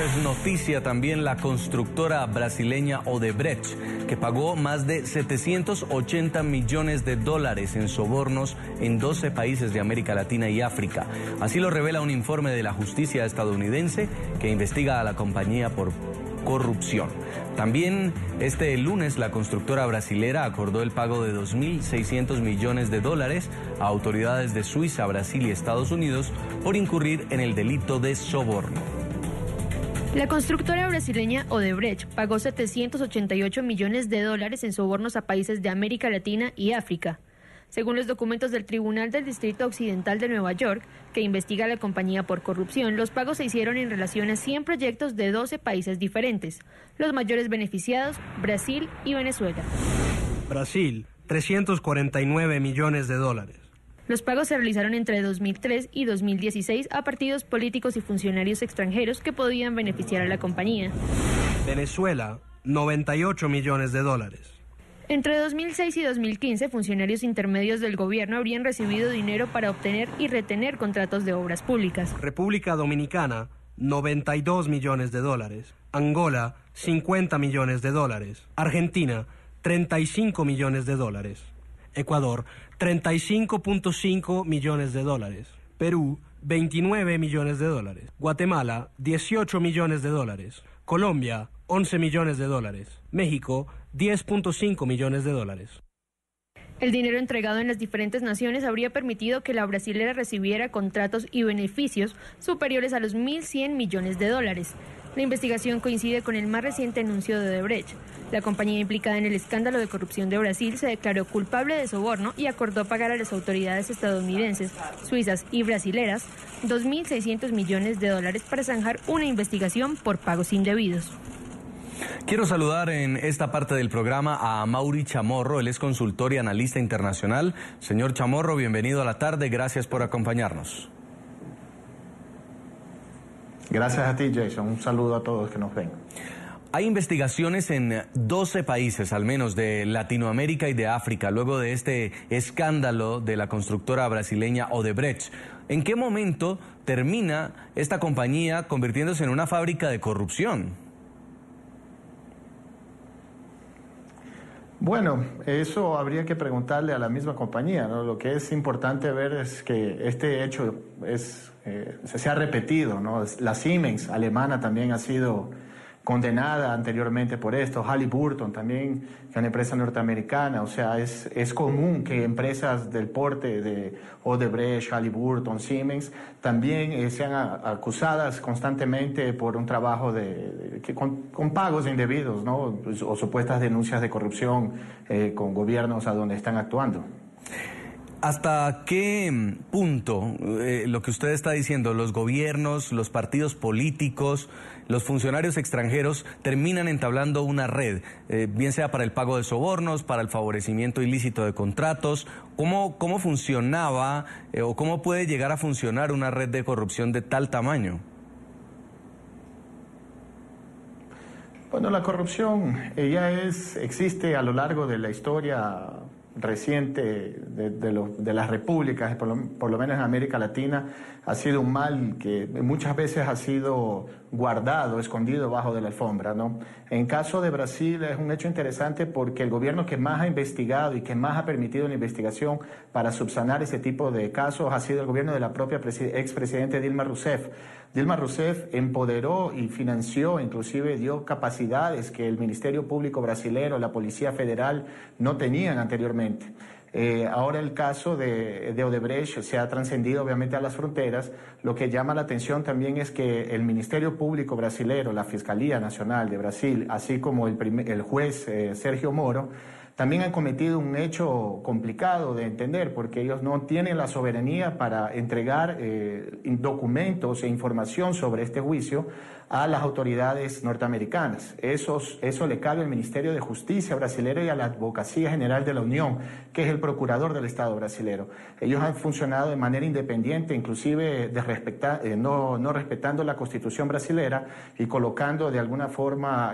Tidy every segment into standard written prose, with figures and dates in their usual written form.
Es noticia también la constructora brasileña Odebrecht, que pagó más de 780 millones de dólares en sobornos en 12 países de América Latina y África. Así lo revela un informe de la justicia estadounidense que investiga a la compañía por corrupción. También este lunes la constructora brasilera acordó el pago de 2.600 millones de dólares a autoridades de Suiza, Brasil y Estados Unidos por incurrir en el delito de soborno. La constructora brasileña Odebrecht pagó 788 millones de dólares en sobornos a países de América Latina y África. Según los documentos del Tribunal del Distrito Occidental de Nueva York, que investiga a la compañía por corrupción, los pagos se hicieron en relación a 100 proyectos de 12 países diferentes. Los mayores beneficiados, Brasil y Venezuela. Brasil, 349 millones de dólares. Los pagos se realizaron entre 2003 y 2016 a partidos políticos y funcionarios extranjeros que podían beneficiar a la compañía. Venezuela, 98 millones de dólares. Entre 2006 y 2015, funcionarios intermedios del gobierno habrían recibido dinero para obtener y retener contratos de obras públicas. República Dominicana, 92 millones de dólares. Angola, 50 millones de dólares. Argentina, 35 millones de dólares. Ecuador, 35.5 millones de dólares. Perú, 29 millones de dólares. Guatemala, 18 millones de dólares. Colombia, 11 millones de dólares. México, 10.5 millones de dólares. El dinero entregado en las diferentes naciones habría permitido que la brasilera recibiera contratos y beneficios superiores a los 1.100 millones de dólares. La investigación coincide con el más reciente anuncio de Odebrecht. La compañía implicada en el escándalo de corrupción de Brasil se declaró culpable de soborno y acordó pagar a las autoridades estadounidenses, suizas y brasileras 2.600 millones de dólares para zanjar una investigación por pagos indebidos. Quiero saludar en esta parte del programa a Mauri Chamorro, él es consultor y analista internacional. Señor Chamorro, bienvenido a la tarde, gracias por acompañarnos. Gracias a ti, Jason, un saludo a todos que nos ven. Hay investigaciones en 12 países, al menos de Latinoamérica y de África, luego de este escándalo de la constructora brasileña Odebrecht. ¿En qué momento termina esta compañía convirtiéndose en una fábrica de corrupción? Bueno, eso habría que preguntarle a la misma compañía, ¿no? Lo que es importante ver es que este hecho se ha repetido, ¿no? La Siemens alemana también ha sido condenada anteriormente por esto, Halliburton también, que es una empresa norteamericana. O sea, es común que empresas del porte de Odebrecht, Halliburton, Siemens también sean acusadas constantemente por un trabajo con pagos indebidos, ¿no? O supuestas denuncias de corrupción con gobiernos a donde están actuando. ¿Hasta qué punto lo que usted está diciendo, los gobiernos, los partidos políticos, los funcionarios extranjeros terminan entablando una red, bien sea para el pago de sobornos, para el favorecimiento ilícito de contratos? ¿Cómo funcionaba o cómo puede llegar a funcionar una red de corrupción de tal tamaño? Bueno, la corrupción existe a lo largo de la historia reciente de las repúblicas, por lo menos en América Latina. Ha sido un mal que muchas veces ha sido guardado, escondido bajo de la alfombra, ¿no? En caso de Brasil es un hecho interesante porque el gobierno que más ha investigado y que más ha permitido la investigación para subsanar ese tipo de casos ha sido el gobierno de la propia expresidente Dilma Rousseff. Dilma Rousseff empoderó y financió, inclusive dio capacidades que el Ministerio Público brasilero, la Policía Federal no tenían anteriormente. Ahora el caso de Odebrecht se ha trascendido obviamente a las fronteras. Lo que llama la atención también es que el Ministerio Público brasilero, la Fiscalía Nacional de Brasil, así como el juez Sergio Moro, también han cometido un hecho complicado de entender, porque ellos no tienen la soberanía para entregar documentos e información sobre este juicio a las autoridades norteamericanas. Eso le cabe al Ministerio de Justicia brasilero y a la Advocacía General de la Unión, que es el procurador del Estado brasilero. Ellos han funcionado de manera independiente, inclusive no respetando la Constitución brasilera y colocando de alguna forma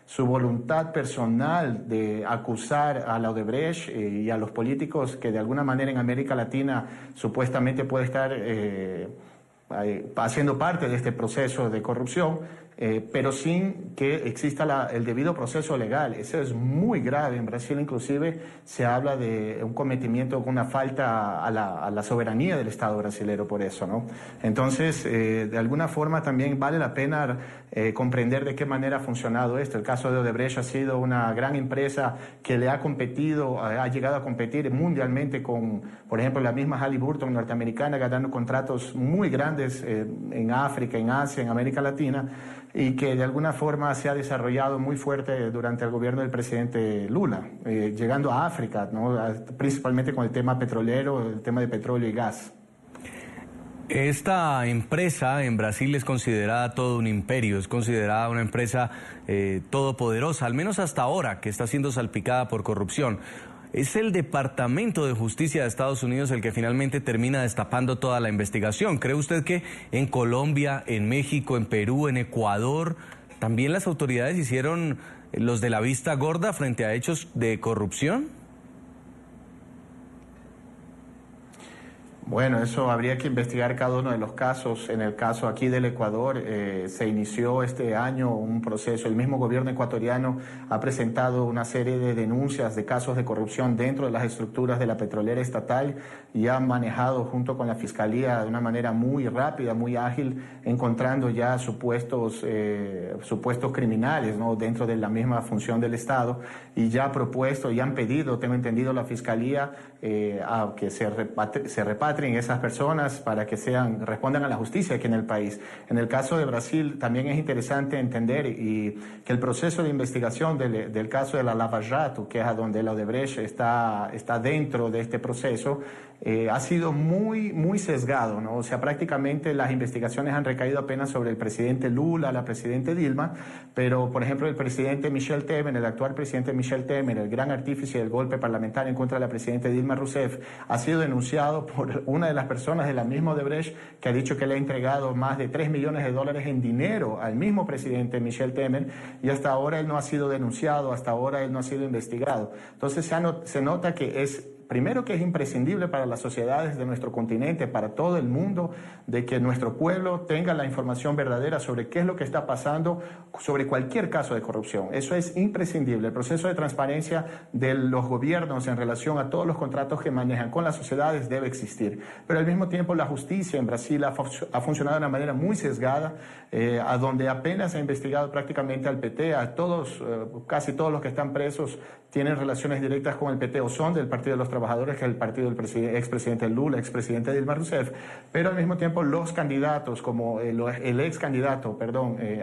su voluntad personal de acusar a la Odebrecht y a los políticos que de alguna manera en América Latina supuestamente puede estar haciendo parte de este proceso de corrupción, pero sin que exista el debido proceso legal. Eso es muy grave. En Brasil inclusive se habla de un cometimiento con una falta a la soberanía del Estado brasileño por eso, ¿no? Entonces, de alguna forma también vale la pena comprender de qué manera ha funcionado esto. El caso de Odebrecht ha sido una gran empresa que le ha competido, ha llegado a competir mundialmente con, por ejemplo, la misma Halliburton norteamericana, ganando contratos muy grandes en África, en Asia, en América Latina, y que de alguna forma se ha desarrollado muy fuerte durante el gobierno del presidente Lula, llegando a África, ¿no? Principalmente con el tema petrolero, el tema de petróleo y gas. Esta empresa en Brasil es considerada todo un imperio, es considerada una empresa todopoderosa, al menos hasta ahora, que está siendo salpicada por corrupción. Es el Departamento de Justicia de Estados Unidos el que finalmente termina destapando toda la investigación. ¿Cree usted que en Colombia, en México, en Perú, en Ecuador, también las autoridades hicieron los de la vista gorda frente a hechos de corrupción? Bueno, eso habría que investigar cada uno de los casos. En el caso aquí del Ecuador, se inició este año un proceso. El mismo gobierno ecuatoriano ha presentado una serie de denuncias de casos de corrupción dentro de las estructuras de la petrolera estatal y ha manejado junto con la Fiscalía de una manera muy rápida, muy ágil, encontrando ya supuestos criminales, ¿no?, dentro de la misma función del Estado, y ya ha propuesto y han pedido, tengo entendido, la Fiscalía a que se repatrien esas personas para que respondan a la justicia aquí en el país. En el caso de Brasil también es interesante entender y que el proceso de investigación del caso de la Lava Jato, que es a donde la Odebrecht está dentro de este proceso, ha sido muy sesgado, ¿no? O sea, prácticamente las investigaciones han recaído apenas sobre el presidente Lula, la presidenta Dilma, pero, por ejemplo, el presidente Michel Temer, el actual presidente Michel Temer, el gran artífice del golpe parlamentario en contra de la presidenta Dilma Rousseff, ha sido denunciado por una de las personas de la misma Odebrecht, que ha dicho que le ha entregado más de $3 millones en dinero al mismo presidente Michel Temer, y hasta ahora él no ha sido denunciado, hasta ahora él no ha sido investigado. Entonces se nota que primero que es imprescindible para las sociedades de nuestro continente, para todo el mundo, de que nuestro pueblo tenga la información verdadera sobre qué es lo que está pasando sobre cualquier caso de corrupción. Eso es imprescindible. El proceso de transparencia de los gobiernos en relación a todos los contratos que manejan con las sociedades debe existir. Pero al mismo tiempo la justicia en Brasil ha funcionado de una manera muy sesgada, a donde apenas ha investigado prácticamente al PT, a todos, casi todos los que están presos tienen relaciones directas con el PT o son del Partido de los Trabajadores, que es el partido del expresidente Lula, expresidente Dilma Rousseff, pero al mismo tiempo los candidatos, como el ex candidato,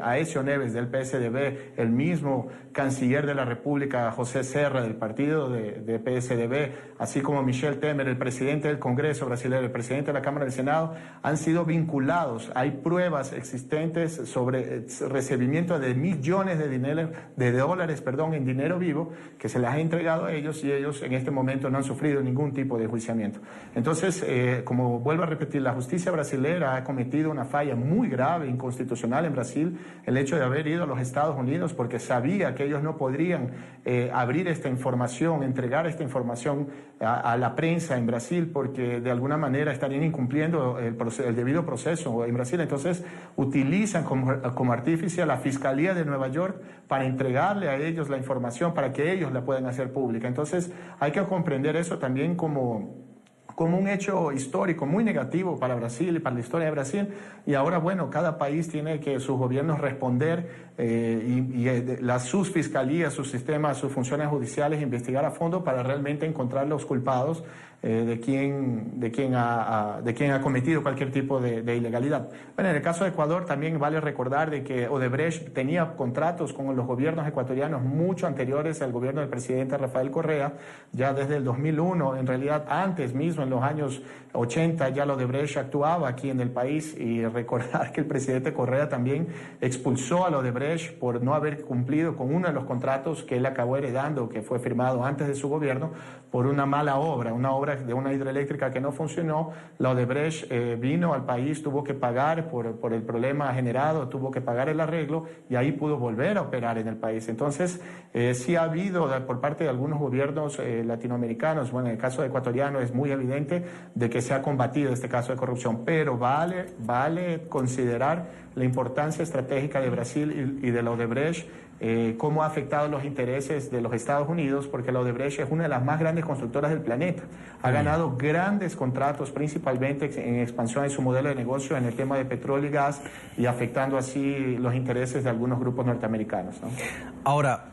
Aécio Neves del PSDB, el mismo canciller de la República, José Serra, del partido de PSDB, así como Michel Temer, el presidente del Congreso brasileño, el presidente de la Cámara del Senado, han sido vinculados. Hay pruebas existentes sobre recibimiento de millones de dólares en dinero vivo que se les ha entregado a ellos, y ellos en este momento no han sufrido ningún tipo de enjuiciamiento. Entonces, como vuelvo a repetir, la justicia brasileña ha cometido una falla muy grave, inconstitucional en Brasil, el hecho de haber ido a los Estados Unidos porque sabía que ellos no podrían abrir esta información, entregar esta información a la prensa en Brasil, porque de alguna manera estarían incumpliendo el debido proceso en Brasil. Entonces utilizan como artífice a la Fiscalía de Nueva York para entregarle a ellos la información para que ellos la puedan hacer pública. Entonces hay que comprender eso también como un hecho histórico muy negativo para Brasil y para la historia de Brasil. Y ahora, bueno, cada país tiene que sus gobiernos responder sus fiscalías, sus sistemas, sus funciones judiciales, investigar a fondo para realmente encontrar los culpados de quien ha cometido cualquier tipo de ilegalidad. Bueno, en el caso de Ecuador también vale recordar de que Odebrecht tenía contratos con los gobiernos ecuatorianos mucho anteriores al gobierno del presidente Rafael Correa, ya desde el 2001, en realidad antes mismo, en los años 80, ya Odebrecht actuaba aquí en el país, y recordar que el presidente Correa también expulsó a Odebrecht por no haber cumplido con uno de los contratos que él acabó heredando, que fue firmado antes de su gobierno, por una mala obra, una obra de una hidroeléctrica que no funcionó, la Odebrecht vino al país, tuvo que pagar por el problema generado, tuvo que pagar el arreglo y ahí pudo volver a operar en el país. Entonces, sí ha habido por parte de algunos gobiernos latinoamericanos, bueno, en el caso ecuatoriano es muy evidente de que se ha combatido este caso de corrupción, pero vale considerar la importancia estratégica de Brasil y de la Odebrecht, cómo ha afectado los intereses de los Estados Unidos, porque la Odebrecht es una de las más grandes constructoras del planeta. Ha ganado grandes contratos, principalmente en expansión de su modelo de negocio en el tema de petróleo y gas, y afectando así los intereses de algunos grupos norteamericanos, ¿no? Ahora,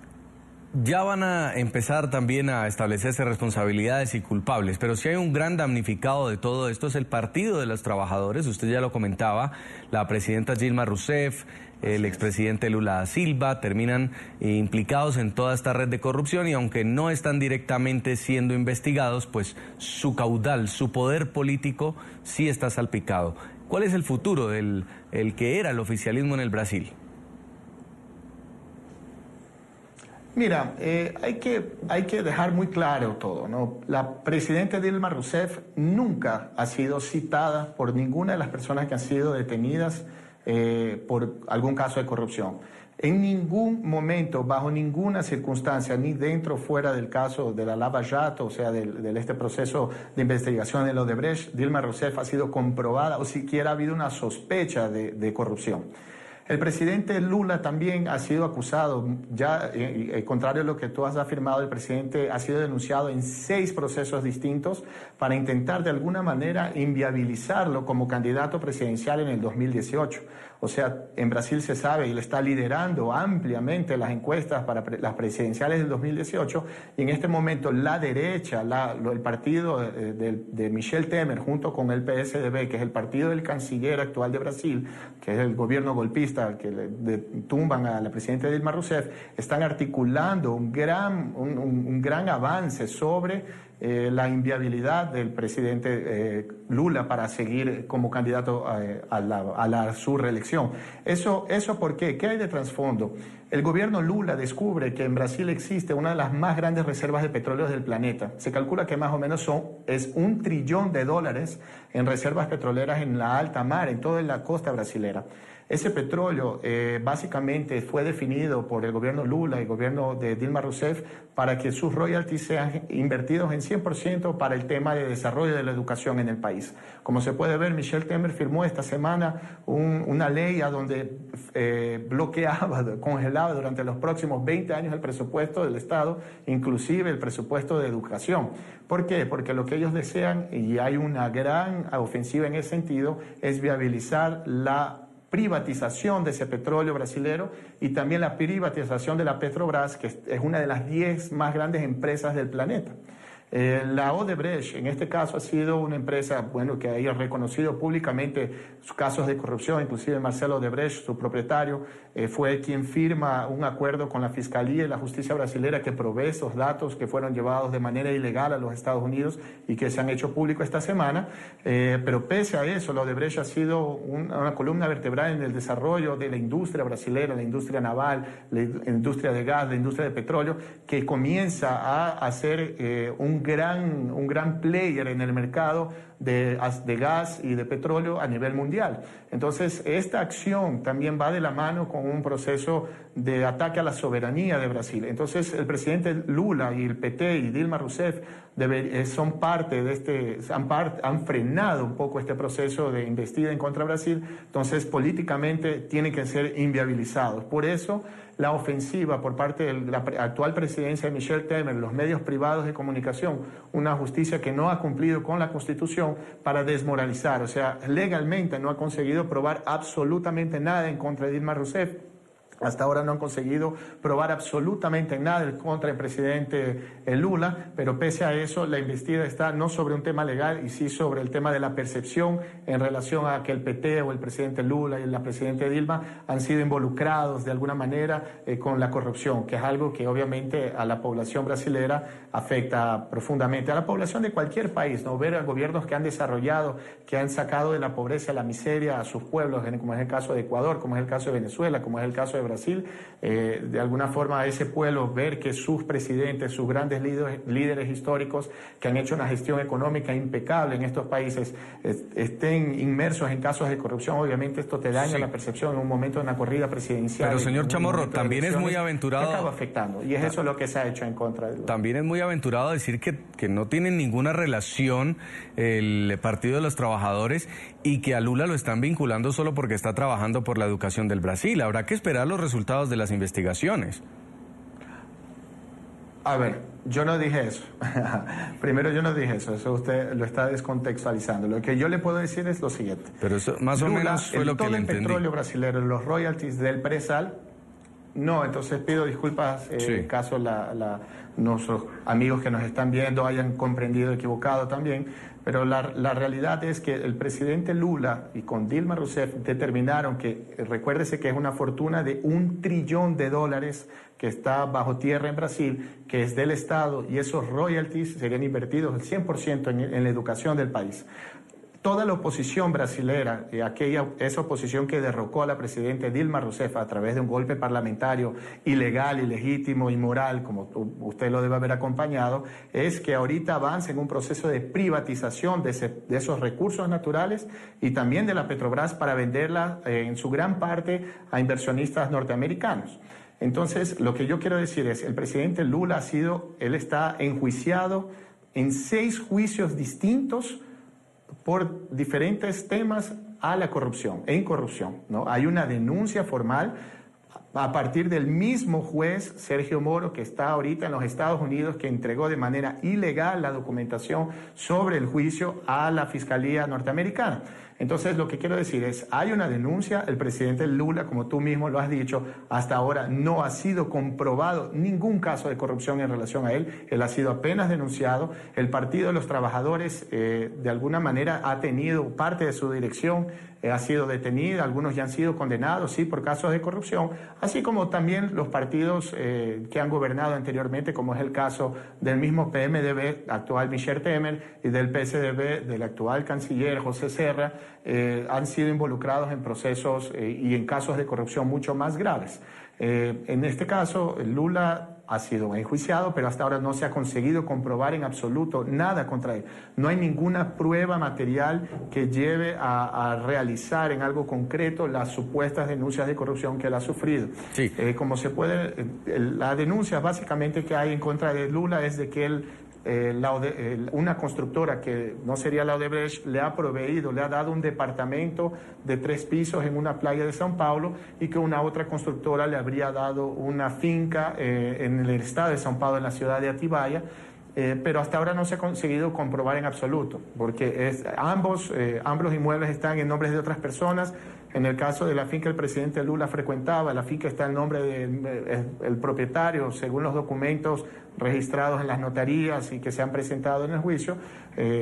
ya van a empezar también a establecerse responsabilidades y culpables, pero si hay un gran damnificado de todo esto es el Partido de los Trabajadores. Usted ya lo comentaba, la presidenta Dilma Rousseff, el expresidente Lula da Silva, terminan implicados en toda esta red de corrupción, y aunque no están directamente siendo investigados, pues su caudal, su poder político sí está salpicado. ¿Cuál es el futuro del que era el oficialismo en el Brasil? Mira, hay que dejar muy claro todo, ¿no? La presidenta Dilma Rousseff nunca ha sido citada por ninguna de las personas que han sido detenidas por algún caso de corrupción. En ningún momento, bajo ninguna circunstancia, ni dentro o fuera del caso de la Lava Jato, o sea, de este proceso de investigación de Odebrecht, Dilma Rousseff ha sido comprobada o siquiera ha habido una sospecha de corrupción. El presidente Lula también ha sido acusado, ya contrario a lo que tú has afirmado, el presidente ha sido denunciado en 6 procesos distintos para intentar de alguna manera inviabilizarlo como candidato presidencial en el 2018. O sea, en Brasil se sabe, y le está liderando ampliamente las encuestas para las presidenciales del 2018, y en este momento la derecha, el partido de Michel Temer, junto con el PSDB, que es el partido del canciller actual de Brasil, que es el gobierno golpista que tumban a la presidenta Dilma Rousseff, están articulando un gran avance sobre la inviabilidad del presidente Lula para seguir como candidato a su reelección. ¿Eso por qué? ¿Qué hay de trasfondo? El gobierno Lula descubre que en Brasil existe una de las más grandes reservas de petróleo del planeta. Se calcula que más o menos es $1 trillón en reservas petroleras en la alta mar, en toda la costa brasilera. Ese petróleo básicamente fue definido por el gobierno Lula y el gobierno de Dilma Rousseff para que sus royalties sean invertidos en 100% para el tema de desarrollo de la educación en el país. Como se puede ver, Michel Temer firmó esta semana una ley a donde congelaba durante los próximos 20 años el presupuesto del Estado, inclusive el presupuesto de educación. ¿Por qué? Porque lo que ellos desean, y hay una gran ofensiva en ese sentido, es viabilizar la privatización de ese petróleo brasilero y también la privatización de la Petrobras, que es una de las 10 más grandes empresas del planeta. La Odebrecht, en este caso, ha sido una empresa, bueno, que ha reconocido públicamente sus casos de corrupción, inclusive Marcelo Odebrecht, su propietario, fue quien firma un acuerdo con la Fiscalía y la Justicia brasilera que provee esos datos que fueron llevados de manera ilegal a los Estados Unidos y que se han hecho públicos esta semana, pero pese a eso, la Odebrecht ha sido una columna vertebral en el desarrollo de la industria brasilera, la industria naval, la industria de gas, la industria de petróleo, que comienza a hacer un gran player en el mercado de gas y de petróleo a nivel mundial. Entonces, esta acción también va de la mano con un proceso de ataque a la soberanía de Brasil. Entonces, el presidente Lula y el PT y Dilma Rousseff son parte de han frenado un poco este proceso de embestida en contra de Brasil. Entonces, políticamente tienen que ser inviabilizados. Por eso, la ofensiva por parte de la actual presidencia de Michel Temer, los medios privados de comunicación, una justicia que no ha cumplido con la Constitución para desmoralizar. O sea, legalmente no ha conseguido probar absolutamente nada en contra de Dilma Rousseff. Hasta ahora no han conseguido probar absolutamente nada contra el presidente Lula, pero pese a eso la investida está no sobre un tema legal y sí sobre el tema de la percepción en relación a que el PT o el presidente Lula y la presidenta Dilma han sido involucrados de alguna manera con la corrupción, que es algo que obviamente a la población brasilera afecta profundamente, a la población de cualquier país, ¿no? Ver a gobiernos que han desarrollado, que han sacado de la pobreza, la miseria a sus pueblos, como es el caso de Ecuador, como es el caso de Venezuela, como es el caso de de Brasil. De alguna forma a ese pueblo ver que sus presidentes, sus grandes líderes históricos que han hecho una gestión económica impecable en estos países estén inmersos en casos de corrupción, obviamente esto te daña la percepción en un momento de una corrida presidencial. Pero señor Chamorro, también es muy aventurado... acaba afectando, y es eso lo que se ha hecho en contra de Lula. También es muy aventurado decir que no tienen ninguna relación el Partido de los Trabajadores y que a Lula lo están vinculando solo porque está trabajando por la educación del Brasil. Habrá que esperar los resultados de las investigaciones. A ver, yo no dije eso. Primero, yo no dije eso. Eso usted lo está descontextualizando. Lo que yo le puedo decir es lo siguiente. Pero eso más o menos fue lo que le entendí. Todo el petróleo brasileño, los royalties del presal, no, entonces pido disculpas en caso nuestros amigos que nos están viendo hayan comprendido equivocado también, pero la realidad es que el presidente Lula y con Dilma Rousseff determinaron que, recuérdese que es una fortuna de $1 trillón que está bajo tierra en Brasil, que es del Estado, y esos royalties serían invertidos el 100% en la educación del país. Toda la oposición brasilera, esa oposición que derrocó a la presidenta Dilma Rousseff a través de un golpe parlamentario ilegal, ilegítimo, inmoral, como usted lo debe haber acompañado, es que ahorita avanza en un proceso de privatización de esos recursos naturales y también de la Petrobras para venderla en su gran parte a inversionistas norteamericanos. Entonces, lo que yo quiero decir es, el presidente Lula él está enjuiciado en 6 juicios distintos por diferentes temas a la corrupción, en corrupción, ¿no? Hay una denuncia formal a partir del mismo juez Sergio Moro, que está ahorita en los Estados Unidos, que entregó de manera ilegal la documentación sobre el juicio a la Fiscalía norteamericana. Entonces, lo que quiero decir es, hay una denuncia, el presidente Lula, como tú mismo lo has dicho, hasta ahora no ha sido comprobado ningún caso de corrupción en relación a él ha sido apenas denunciado, el Partido de los Trabajadores de alguna manera ha tenido parte de su dirección, ha sido detenida, algunos ya han sido condenados, sí, por casos de corrupción, así como también los partidos que han gobernado anteriormente, como es el caso del mismo PMDB, actual Michel Temer, y del PSDB, del actual canciller José Serra, han sido involucrados en procesos y en casos de corrupción mucho más graves. En este caso, Lula ha sido enjuiciado, pero hasta ahora no se ha conseguido comprobar en absoluto nada contra él. No hay ninguna prueba material que lleve a realizar en algo concreto las supuestas denuncias de corrupción que él ha sufrido. Sí. Como se puede, la denuncia básicamente que hay en contra de Lula es de que él una constructora que no sería la Odebrecht le ha proveído, le ha dado un departamento de 3 pisos en una playa de São Paulo y que una otra constructora le habría dado una finca en el estado de São Paulo, en la ciudad de Atibaia, pero hasta ahora no se ha conseguido comprobar en absoluto, porque ambos inmuebles están en nombres de otras personas. En el caso de la finca el presidente Lula frecuentaba, la finca está en nombre del propietario, según los documentos registrados en las notarías y que se han presentado en el juicio,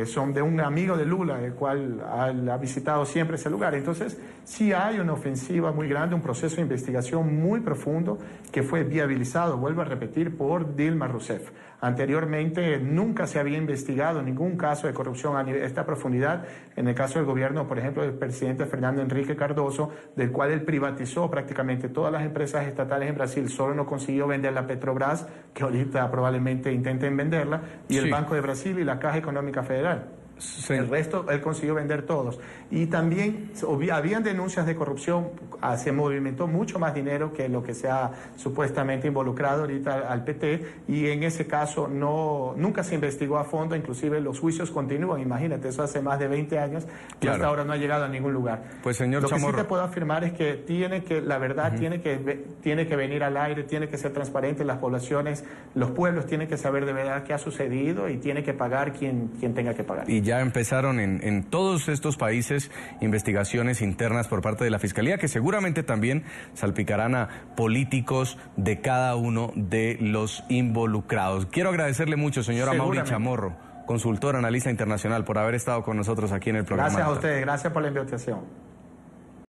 son de un amigo de Lula, el cual ha visitado siempre ese lugar. Entonces, sí hay una ofensiva muy grande, un proceso de investigación muy profundo que fue viabilizado, vuelvo a repetir, por Dilma Rousseff. Anteriormente nunca se había investigado ningún caso de corrupción a esta profundidad. En el caso del gobierno, por ejemplo, del presidente Fernando Henrique Cardoso, del cual él privatizó prácticamente todas las empresas estatales en Brasil, solo no consiguió vender la Petrobras, que ahorita probablemente intenten venderla, y el Banco de Brasil y la Caja Económica Federal. Sí. El resto él consiguió vender todos. Y también habían denuncias de corrupción, se movimentó mucho más dinero que lo que se ha supuestamente involucrado ahorita al PT, y en ese caso nunca se investigó a fondo, inclusive los juicios continúan, imagínate, eso hace más de 20 años y hasta ahora no ha llegado a ningún lugar. Pues señor Chamorro, lo que sí te puedo afirmar es que la verdad tiene que venir al aire, tiene que ser transparente, las poblaciones, los pueblos tienen que saber de verdad qué ha sucedido y tiene que pagar quien tenga que pagar. Y ya empezaron en todos estos países investigaciones internas por parte de la Fiscalía que seguramente también salpicarán a políticos de cada uno de los involucrados. Quiero agradecerle mucho, señora Amaury Chamorro, consultora, analista internacional, por haber estado con nosotros aquí en el programa. Gracias a ustedes, gracias por la invitación.